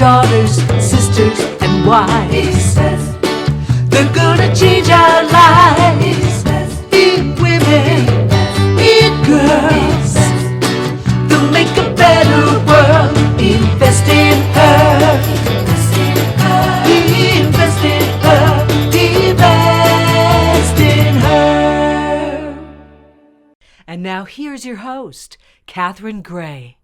daughters, sisters, and wives. He says they're gonna change our lives. He says be women, be girls. They'll make a better world. Invest in her. Invest in her. Invest in her. Invest in her. And now here's your host, Catherine Gray.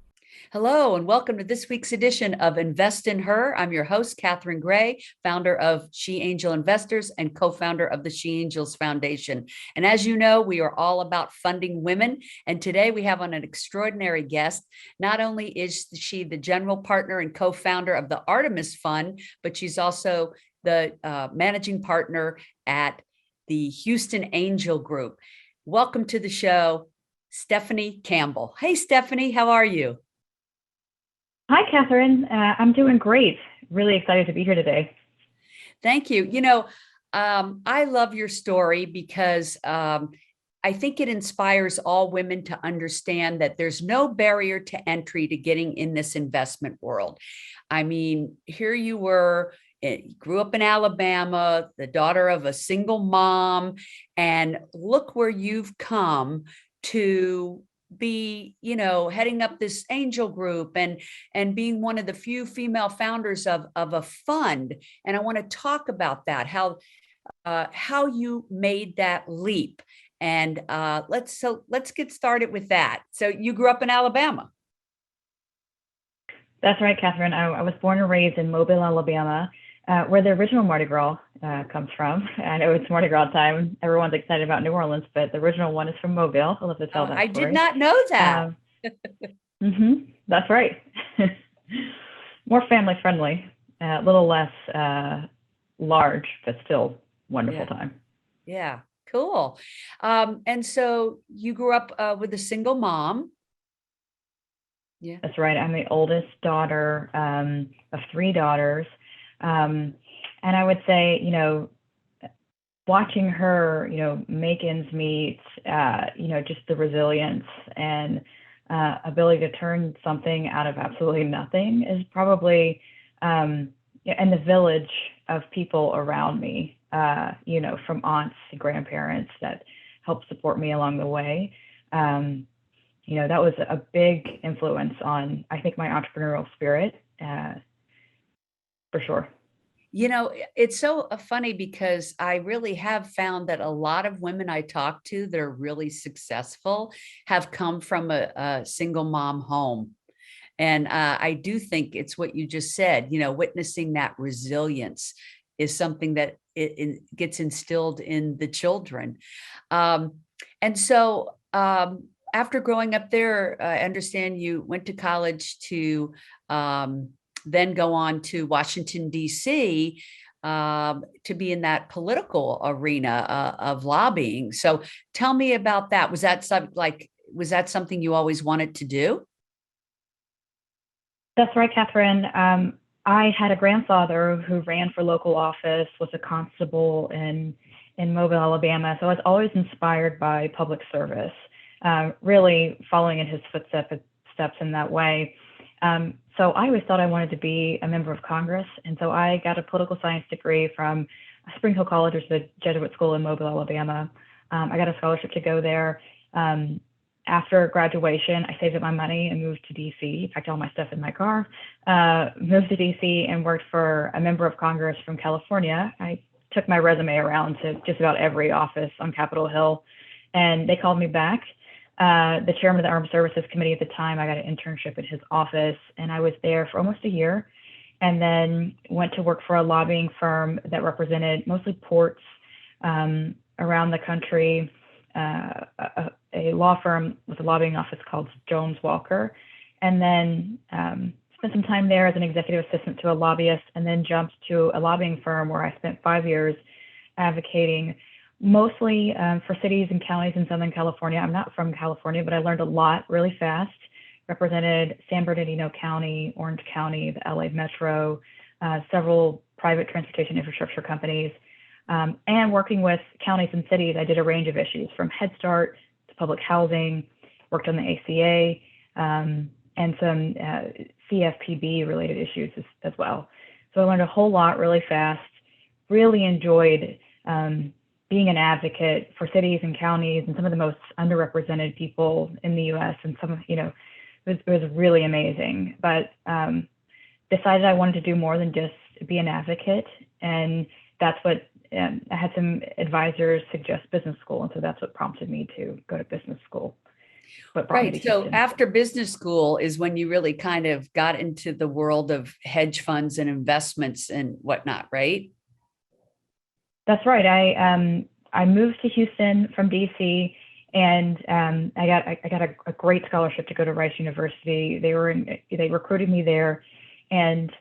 Hello, and welcome to this week's edition of Invest in Her. I'm your host, Catherine Gray, founder of She Angel Investors and co-founder of the She Angels Foundation. And as you know, we are all about funding women. And today we have on an extraordinary guest. Not only is she the general partner and co-founder of the Artemis Fund, but she's also the managing partner at the Houston Angel Group. Welcome to the show, Stephanie Campbell. Hey, Stephanie, how are you? Hi, Catherine. I'm doing great. Really excited to be here today. Thank you. You know, I love your story because I think it inspires all women to understand that there's no barrier to entry to getting in this investment world. I mean, here you were, grew up in Alabama, the daughter of a single mom, and look where you've come to be, you know, heading up this angel group and being one of the few female founders of a fund. And I want to talk about that, how you made that leap. And let's get started with that. So you grew up in Alabama. That's right, Catherine. I was born and raised in Mobile, Alabama, where the original Mardi Gras comes from. I know it's Mardi Gras time. Everyone's excited about New Orleans, but the original one is from Mobile. I'll have to tell that story. I did not know that. That's right. More family friendly, a little less large, but still wonderful time. Yeah, cool. And so you grew up with a single mom. Yeah, that's right. I'm the oldest daughter of three daughters. And I would say, you know, watching her, you know, make ends meet, you know, just the resilience and ability to turn something out of absolutely nothing is probably, and the village of people around me, you know, from aunts to grandparents that helped support me along the way. You know, that was a big influence on, I think, my entrepreneurial spirit. For sure. You know, it's so funny because I really have found that a lot of women I talk to that are really successful have come from a single mom home. And I do think it's what you just said, you know, witnessing that resilience is something that it gets instilled in the children. And so after growing up there, I understand you went to college to then go on to Washington, D.C. To be in that political arena of lobbying. So tell me about that. Was that something you always wanted to do? That's right, Catherine. I had a grandfather who ran for local office, was a constable in Mobile, Alabama. So I was always inspired by public service, really following in his footsteps in that way. So I always thought I wanted to be a member of Congress. And so I got a political science degree from Spring Hill College, which is a Jesuit school in Mobile, Alabama. I got a scholarship to go there. After graduation, I saved up my money and moved to DC, packed all my stuff in my car, moved to DC and worked for a member of Congress from California. I took my resume around to just about every office on Capitol Hill, and they called me back. The chairman of the Armed Services Committee at the time, I got an internship at his office, and I was there for almost a year, and then went to work for a lobbying firm that represented mostly ports around the country, a law firm with a lobbying office called Jones Walker, and then spent some time there as an executive assistant to a lobbyist, and then jumped to a lobbying firm where I spent 5 years advocating mostly for cities and counties in Southern California. I'm not from California, but I learned a lot really fast. Represented San Bernardino County, Orange County, the LA Metro, several private transportation infrastructure companies, and working with counties and cities. I did a range of issues from Head Start to public housing, worked on the ACA, and some CFPB related issues as well. So I learned a whole lot really fast, really enjoyed being an advocate for cities and counties and some of the most underrepresented people in the US, and some, it was really amazing, but decided I wanted to do more than just be an advocate. And that's what I had some advisors suggest business school. And so that's what prompted me to go to business school. Right. So after business school is when you really kind of got into the world of hedge funds and investments and whatnot, right? That's right. I moved to Houston from DC, and I got a great scholarship to go to Rice University. They recruited me there, and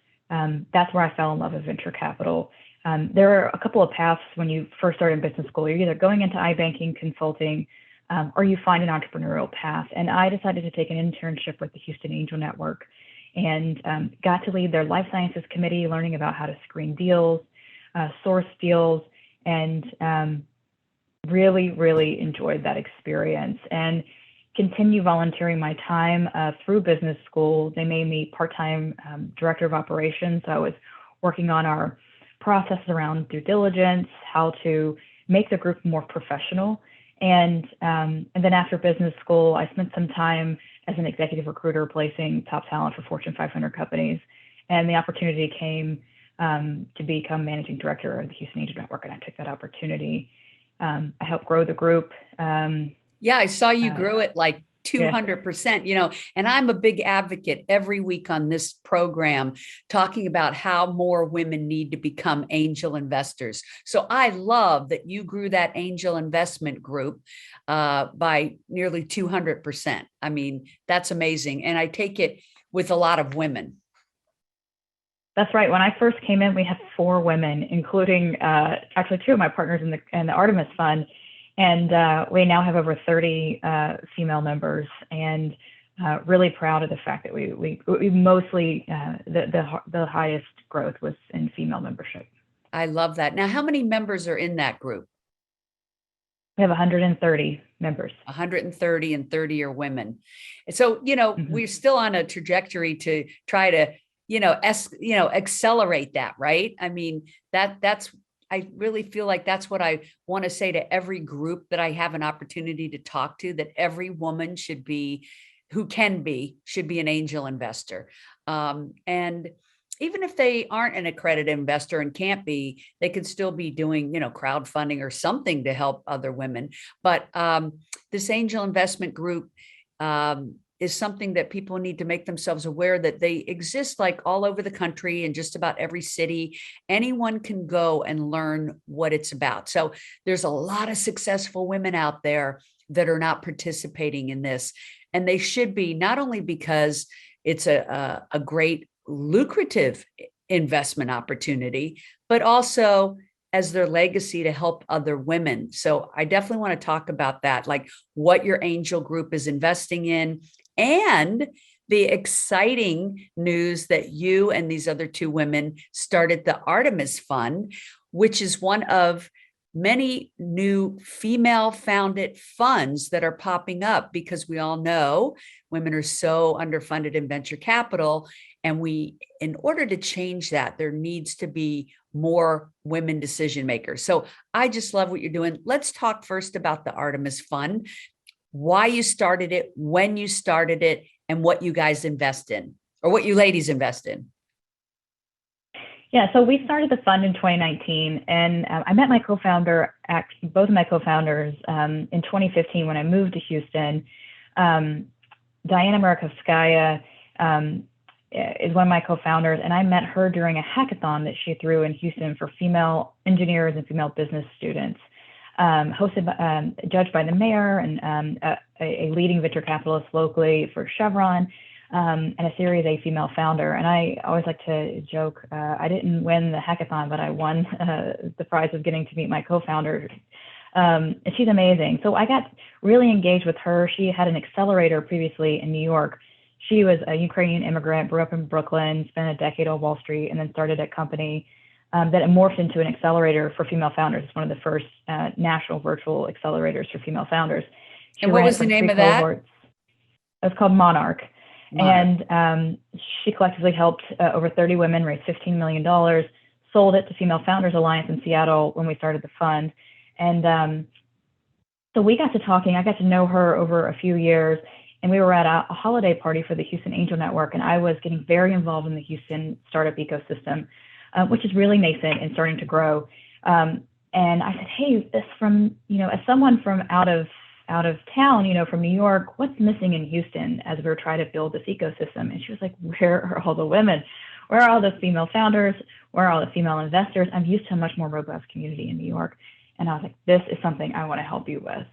that's where I fell in love with venture capital. There are a couple of paths when you first start in business school. You're either going into iBanking consulting, or you find an entrepreneurial path. And I decided to take an internship with the Houston Angel Network, and got to lead their life sciences committee, learning about how to screen deals, source deals, and really, really enjoyed that experience, and continue volunteering my time through business school. They made me part-time director of operations. So I was working on our process around due diligence, how to make the group more professional. And then after business school, I spent some time as an executive recruiter placing top talent for Fortune 500 companies. And the opportunity came to become managing director of the Houston Angel Network, and I took that opportunity. I helped grow the group. Yeah, I saw you grow it like 200%, and I'm a big advocate every week on this program talking about how more women need to become angel investors. So I love that you grew that angel investment group by nearly 200%. I mean, that's amazing. And I take it with a lot of women. That's right. When I first came in, we had 4 women, including actually 2 of my partners in the Artemis Fund. And we now have over 30 female members, and really proud of the fact that we mostly, the highest growth was in female membership. I love that. Now, how many members are in that group? We have 130 members. 130, and 30 are women. So, we're still on a trajectory to try to, accelerate that, right? I mean, I really feel like that's what I want to say to every group that I have an opportunity to talk to, that every woman should be an angel investor. And even if they aren't an accredited investor and can't be, they could still be doing, crowdfunding or something to help other women. But this angel investment group is something that people need to make themselves aware that they exist like all over the country in just about every city. Anyone can go and learn what it's about. So there's a lot of successful women out there that are not participating in this. And they should be, not only because it's a great lucrative investment opportunity, but also as their legacy to help other women. So I definitely want to talk about that, like what your angel group is investing in, and the exciting news that you and these other 2 women started the Artemis Fund, which is one of many new female-founded funds that are popping up, because we all know women are so underfunded in venture capital. And in order to change that, there needs to be more women decision makers. So I just love what you're doing. Let's talk first about the Artemis Fund, why you started it, when you started it, and what you guys invest in, or what you ladies invest in. Yeah, so we started the fund in 2019, and I met my co-founder, both of my co-founders, in 2015 when I moved to Houston. Diana Marakovskaya is one of my co-founders, and I met her during a hackathon that she threw in Houston for female engineers and female business students. Judged by the mayor and a leading venture capitalist locally for Chevron, and a Series A female founder. And I always like to joke, I didn't win the hackathon, but I won the prize of getting to meet my co-founder. And she's amazing. So I got really engaged with her. She had an accelerator previously in New York. She was a Ukrainian immigrant, grew up in Brooklyn, spent a decade on Wall Street, and then started a company that morphed into an accelerator for female founders. It's one of the first national virtual accelerators for female founders. And what was the name of that? It was called Monarch. Smart. And she collectively helped over 30 women raise $15 million, sold it to Female Founders Alliance in Seattle when we started the fund. And so we got to talking. I got to know her over a few years, and we were at a holiday party for the Houston Angel Network, and I was getting very involved in the Houston startup ecosystem, which is really nascent and starting to grow. And I said, hey, this from, as someone from out of town, from New York, what's missing in Houston as we were trying to build this ecosystem? And she was like, where are all the women? Where are all the female founders? Where are all the female investors? I'm used to a much more robust community in New York. And I was like, this is something I want to help you with.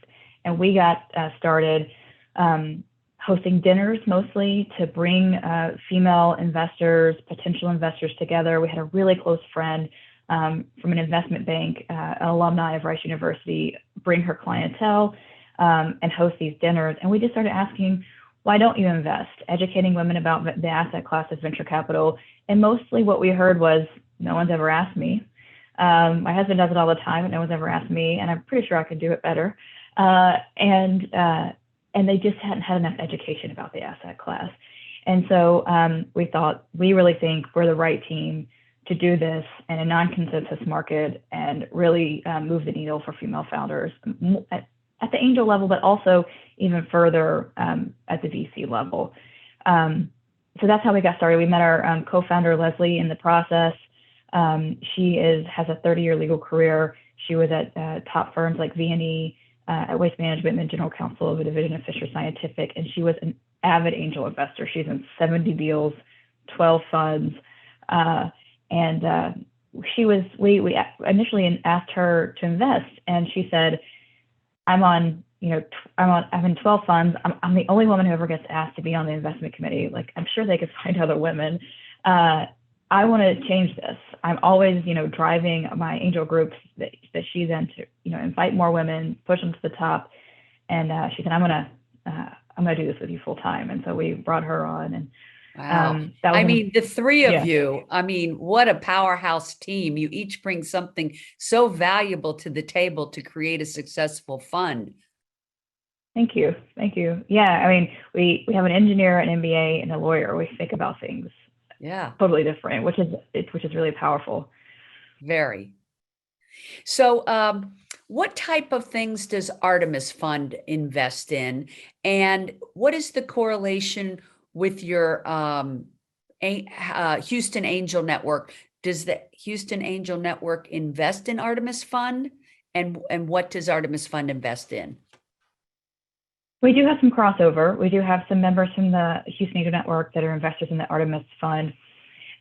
And we got started hosting dinners mostly to bring female investors, potential investors together. We had a really close friend from an investment bank, an alumni of Rice University, bring her clientele and host these dinners. And we just started asking, why don't you invest? Educating women about the asset class of venture capital. And mostly what we heard was, no one's ever asked me. My husband does it all the time, but no one's ever asked me, and I'm pretty sure I could do it better. And they just hadn't had enough education about the asset class. And so we thought, we really think we're the right team to do this in a non-consensus market and really move the needle for female founders at the angel level, but also even further at the VC level. So that's how we got started. We met our co-founder, Leslie, in the process. She has a 30-year legal career. She was at top firms like V&E, at Waste Management, and General Counsel of a division of Fisher Scientific, and she was an avid angel investor. She's in 70 deals, 12 funds, and we initially asked her to invest, and she said, I'm in 12 funds. I'm the only woman who ever gets asked to be on the investment committee. Like, I'm sure they could find other women. I want to change this. I'm always, driving my angel groups that she's in to, invite more women, push them to the top. And she said, I'm gonna do this with you full time. And so we brought her on. And wow. The three of you, what a powerhouse team. You each bring something so valuable to the table to create a successful fund. Thank you. Yeah, we have an engineer, an MBA, and a lawyer. We think about things totally different, which is really powerful. Very. So what type of things does Artemis Fund invest in? And what is the correlation with your Houston Angel Network? Does the Houston Angel Network invest in Artemis Fund? And what does Artemis Fund invest in? We do have some crossover. We do have some members from the Houston Angel Network that are investors in the Artemis Fund.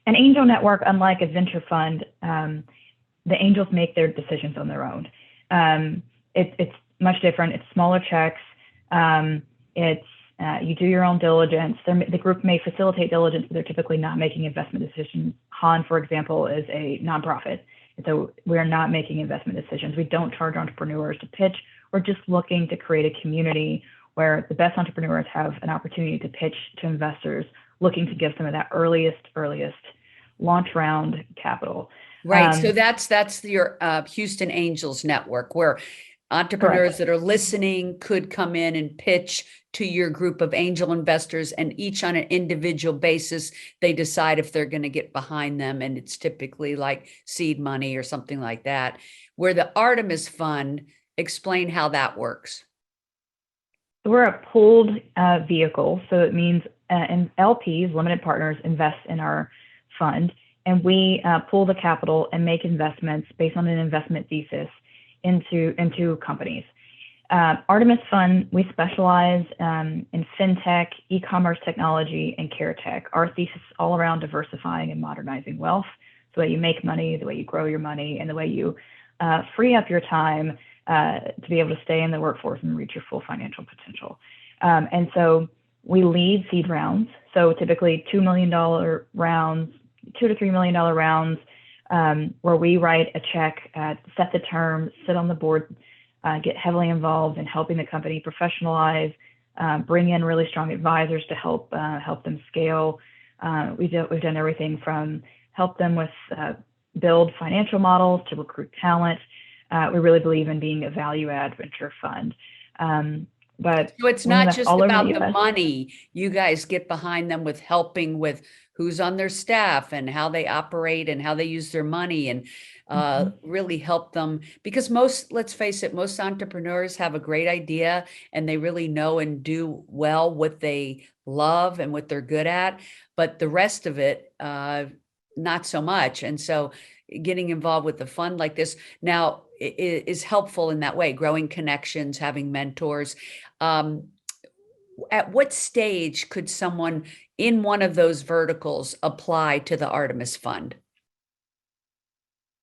An angel network, unlike a venture fund, the angels make their decisions on their own. It's much different. It's smaller checks. You do your own diligence. The group may facilitate diligence, but they're typically not making investment decisions. Han, for example, is a nonprofit. And so we're not making investment decisions. We don't charge entrepreneurs to pitch. We're just looking to create a community where the best entrepreneurs have an opportunity to pitch to investors looking to give some of that earliest launch round capital. Right. So that's your Houston Angels Network, where entrepreneurs that are listening could come in and pitch to your group of angel investors, and each on an individual basis, they decide if they're going to get behind them. And it's typically like seed money or something like that. Where the Artemis Fund, explain how that works. We're a pooled vehicle. So it means LPs, limited partners, invest in our fund, and we pool the capital and make investments based on an investment thesis into companies. Artemis Fund, we specialize in fintech, e-commerce technology, and care tech. Our thesis is all around diversifying and modernizing wealth, the way you make money, the way you grow your money, and the way you free up your time to be able to stay in the workforce and reach your full financial potential. And so we lead seed rounds. So typically $2 million rounds, $2 to $3 million rounds, where we write a check, set the terms, sit on the board, get heavily involved in helping the company professionalize, bring in really strong advisors to help them scale. We've done everything from help them with build financial models to recruit talent. We really believe in being a value add venture fund. but So it's women not that's just all over about the the US. money. You guys get behind them with helping with who's on their staff and how they operate and how they use their money, and Mhm. really help them, because most, let's face it, most entrepreneurs have a great idea and they really know and do well what they love and what they're good at, but the rest of it, not so much. And so getting involved with a fund like this now is helpful in that way, growing connections, having mentors. Um, at what stage could someone in one of those verticals apply to the Artemis Fund?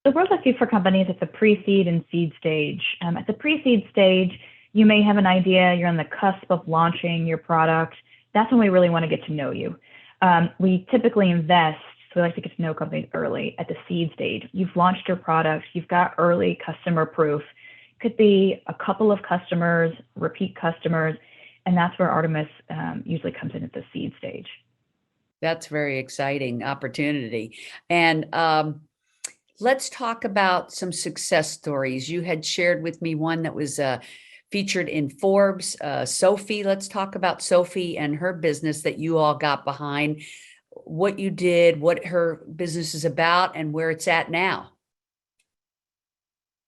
So we're looking for companies at the pre-seed and seed stage. At the pre-seed stage, you may have an idea, you're on the cusp of launching your product. That's when we really want to get to know you. We typically invest, so we like to get to know companies early at the seed stage. You've launched your product, you've got early customer proof. Could be a couple of customers, repeat customers, and that's where Artemis usually comes in at the seed stage. That's very exciting opportunity. And let's talk about some success stories. You had shared with me one that was featured in Forbes. Sophie, let's talk about Sophie and her business that you all got behind, what you did, what her business is about, and where it's at now.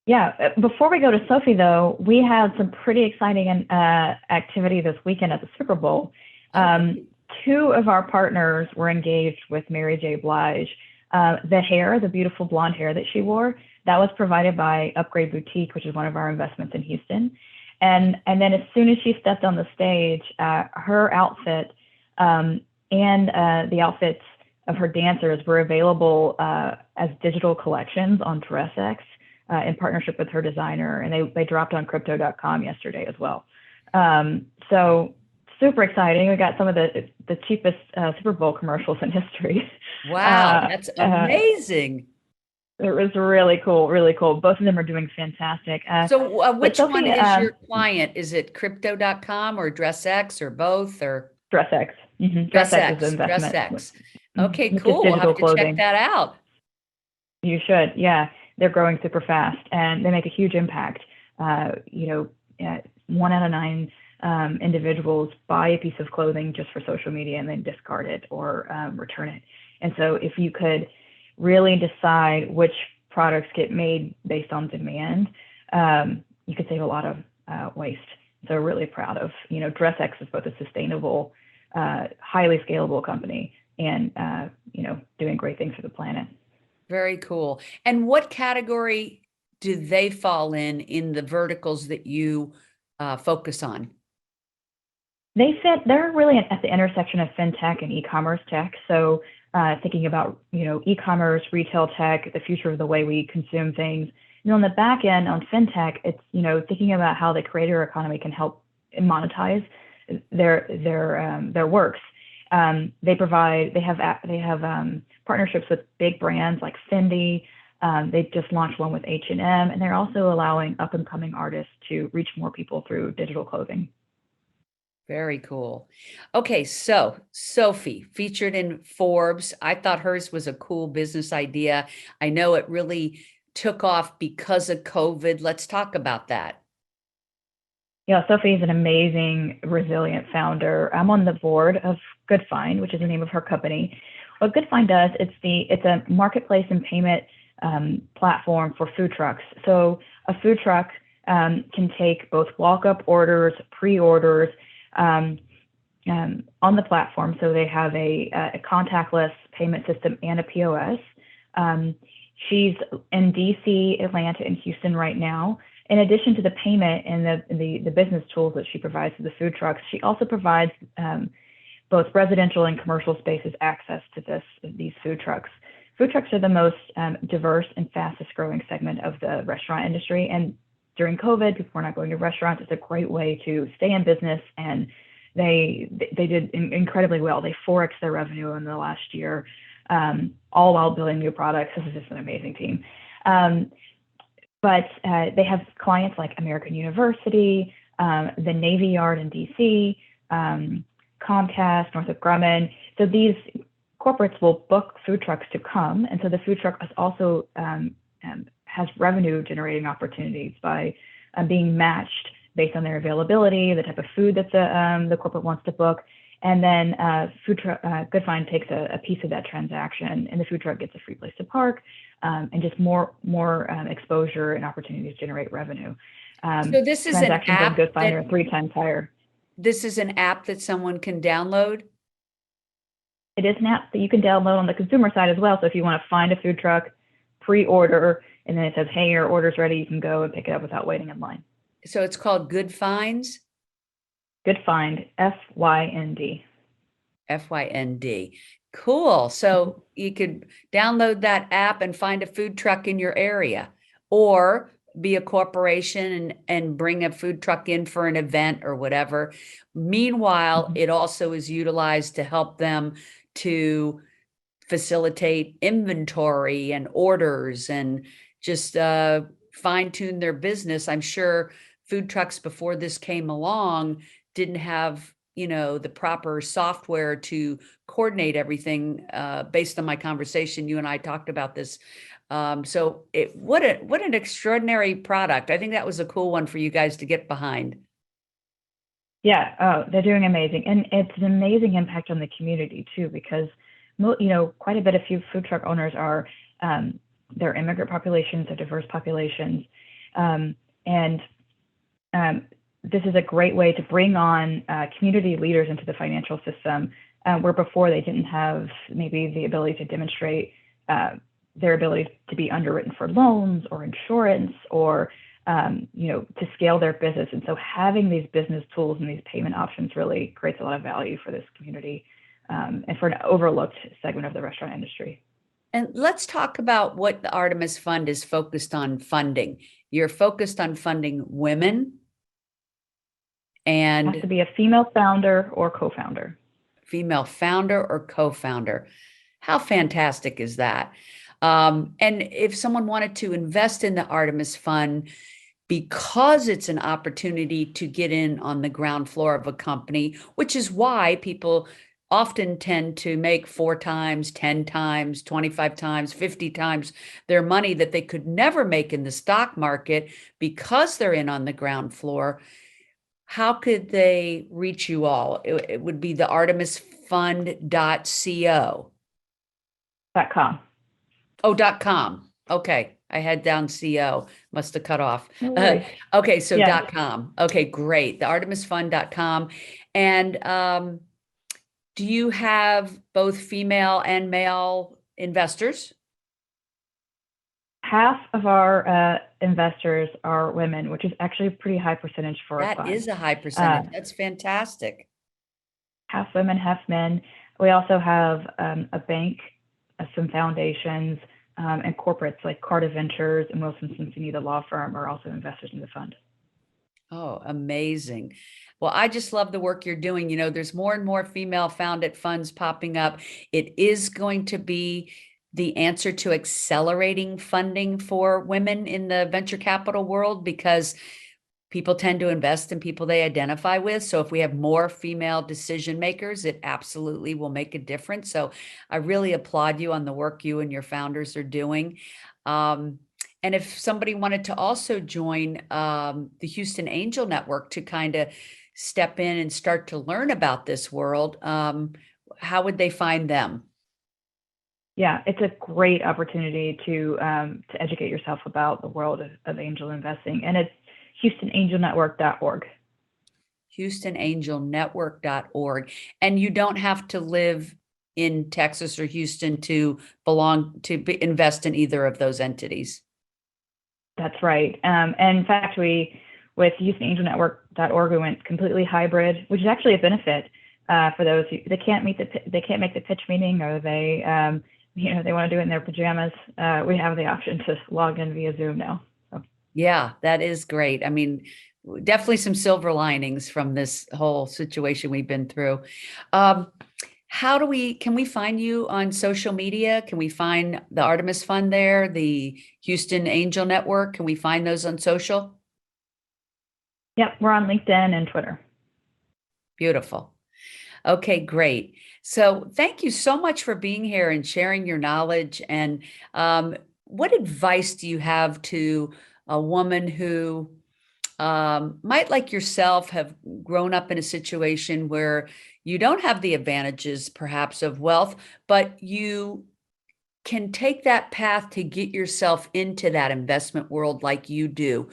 Yeah, before we go to Sophie, though, we had some pretty exciting activity this weekend at the Super Bowl. Okay. Two of our partners were engaged with Mary J. Blige. The hair, the beautiful blonde hair that she wore, that was provided by Upgrade Boutique, which is one of our investments in Houston. And then as soon as she stepped on the stage, her outfit and the outfits of her dancers were available as digital collections on DressX in partnership with her designer, and they dropped on crypto.com yesterday as well. So super exciting. We got some of the cheapest Super Bowl commercials in history. Wow, that's amazing. It was really cool, really cool. Both of them are doing fantastic. So which Sophie, one is your client? Is it crypto.com or DressX or both, or DressX. DressX is the DressX? investment, DressX. Okay, which is cool. We'll digital have to check clothing. that out. You should, yeah. They're growing super fast, and they make a huge impact. 1 out of 9 individuals buy a piece of clothing just for social media and then discard it or return it. And so if you could really decide which products get made based on demand, you could save a lot of waste. So we're really proud of, DressX is both a sustainable, highly scalable company and, doing great things for the planet. Very cool. And what category do they fall in the verticals that you focus on? They're really at the intersection of fintech and e-commerce tech. So thinking about, e-commerce, retail tech, the future of the way we consume things. On the back end on fintech, it's, thinking about how the creator economy can help monetize their works. They have partnerships with big brands like Fendi. They just launched one with H&M, and they're also allowing up and coming artists to reach more people through digital clothing. Very cool. Okay, so Sophie featured in Forbes. I thought hers was a cool business idea. I know it really took off because of COVID. Let's talk about that. Yeah, Sophie is an amazing, resilient founder. I'm on the board of Goodfynd, which is the name of her company. What Goodfynd does, it's a marketplace and payment platform for food trucks. So a food truck can take both walk-up orders, pre-orders on the platform. So they have a contactless payment system and a POS. She's in DC, Atlanta, and Houston right now. In addition to the payment and the business tools that she provides to the food trucks, she also provides both residential and commercial spaces access to these food trucks. Food trucks are the most diverse and fastest growing segment of the restaurant industry. And during COVID, people were not going to restaurants. It's a great way to stay in business, and they did incredibly well. They 4x their revenue in the last year, all while building new products. This is just an amazing team. But they have clients like American University, the Navy Yard in DC, Comcast, Northrop Grumman. So these corporates will book food trucks to come. And so the food truck is also has revenue generating opportunities by being matched based on their availability, the type of food that the corporate wants to book. And then Goodfynd takes a piece of that transaction, and the food truck gets a free place to park, and just more exposure and opportunities to generate revenue. So this is an transactions app on Goodfynd that are 3 times higher. this is an app that someone can download. It is an app that you can download on the consumer side as well. So if you want to find a food truck, pre-order, and then it says, hey, your order's ready, you can go and pick it up without waiting in line. So it's called Goodfynds. Goodfynd, F-Y-N-D. F-Y-N-D. Cool. So you could download that app and find a food truck in your area, or be a corporation and bring a food truck in for an event or whatever. Meanwhile, it also is utilized to help them to facilitate inventory and orders and just fine tune their business. I'm sure food trucks before this came along didn't have, you know, the proper software to coordinate everything. Based on my conversation, you and I talked about this. So what an extraordinary product. I think that was a cool one for you guys to get behind. Yeah, oh, they're doing amazing. And it's an amazing impact on the community too, because, you know, quite a bit of food truck owners are, they're immigrant populations, they're diverse populations. This is a great way to bring on community leaders into the financial system, where before they didn't have maybe the ability to demonstrate their ability to be underwritten for loans or insurance, or you know, to scale their business. And so having these business tools and these payment options really creates a lot of value for this community, and for an overlooked segment of the restaurant industry. And let's talk about what the Artemis Fund is focused on funding. You're focused on funding women. And it has to be a female founder or co-founder. Female founder or co-founder. How fantastic is that? And if someone wanted to invest in the Artemis Fund, because it's an opportunity to get in on the ground floor of a company, which is why people often tend to make 4 times, 10 times, 25 times, 50 times their money that they could never make in the stock market, because they're in on the ground floor. How could they reach you all? It would be the artemisfund.co. .com. Oh, .com. Okay. I had down CO, must have cut off. No worries. Okay. So Yeah. .com. Okay, great. The artemisfund.com. And do you have both female and male investors? Half of our investors are women, which is actually a pretty high percentage for a fund. That is a high percentage. That's fantastic. Half women, half men. We also have a bank, some foundations, and corporates like Carta Ventures and Wilson Sonsini, the law firm, are also investors in the fund. Oh, amazing. Well, I just love the work you're doing. You know, there's more and more female founded funds popping up. It is going to be the answer to accelerating funding for women in the venture capital world, because people tend to invest in people they identify with. So if we have more female decision makers, it absolutely will make a difference. So I really applaud you on the work you and your founders are doing. And if somebody wanted to also join the Houston Angel Network to kind of step in and start to learn about this world, how would they find them? Yeah, it's a great opportunity to educate yourself about the world of angel investing, and it's HoustonAngelNetwork.org. HoustonAngelNetwork.org. And you don't have to live in Texas or Houston to invest in either of those entities. That's right. And in fact, with HoustonAngelNetwork.org, we went completely hybrid, which is actually a benefit for those who they can't make the pitch meeting, or they they want to do it in their pajamas. We have the option to log in via Zoom now. So. Yeah, that is great. I mean, definitely some silver linings from this whole situation we've been through. Can we find you on social media? Can we find the Artemis Fund there, the Houston Angel Network? Can we find those on social? Yep, we're on LinkedIn and Twitter. Beautiful. Okay, great. So thank you so much for being here and sharing your knowledge. And what advice do you have to a woman who might, like yourself, have grown up in a situation where you don't have the advantages perhaps of wealth, but you can take that path to get yourself into that investment world like you do.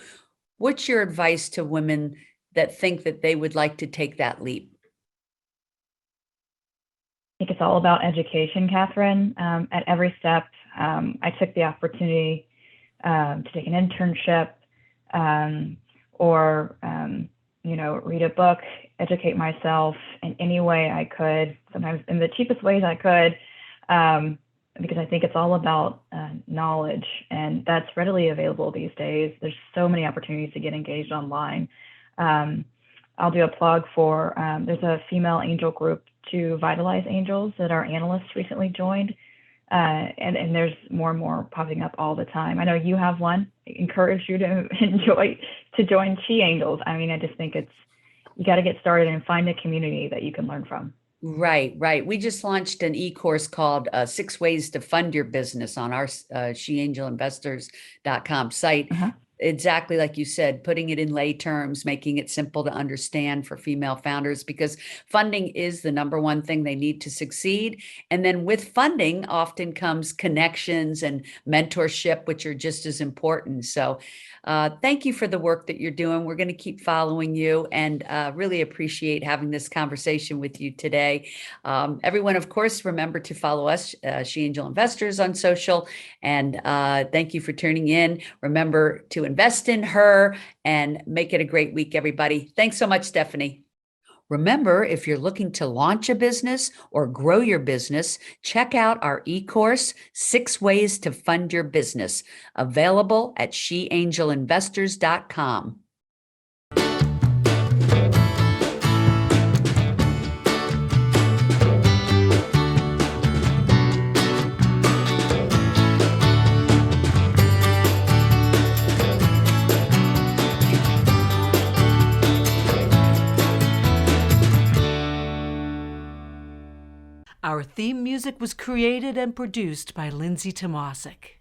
What's your advice to women that think that they would like to take that leap? I think it's all about education, Catherine. At every step, I took the opportunity to take an internship, or read a book, educate myself in any way I could, sometimes in the cheapest ways I could, because I think it's all about knowledge, and that's readily available these days. There's so many opportunities to get engaged online. I'll do a plug for, there's a female angel group to Vitalize Angels that our analysts recently joined. And there's more and more popping up all the time. I know you have one. I encourage you to join She Angels. I mean, I just think you got to get started and find a community that you can learn from. Right, right. We just launched an e-course called 6 Ways to Fund Your Business on our sheangelinvestors.com site. Exactly like you said, putting it in lay terms, making it simple to understand for female founders, because funding is the number one thing they need to succeed. And then with funding often comes connections and mentorship, which are just as important. So thank you for the work that you're doing. We're going to keep following you, and really appreciate having this conversation with you today. Everyone, of course, remember to follow us, She Angel Investors, on social. And thank you for tuning in. Remember to invest in her and make it a great week, everybody. Thanks so much, Stephanie. Remember, if you're looking to launch a business or grow your business, check out our e-course, 6 Ways to Fund Your Business, available at sheangelinvestors.com. Our theme music was created and produced by Lindsay Tomasic.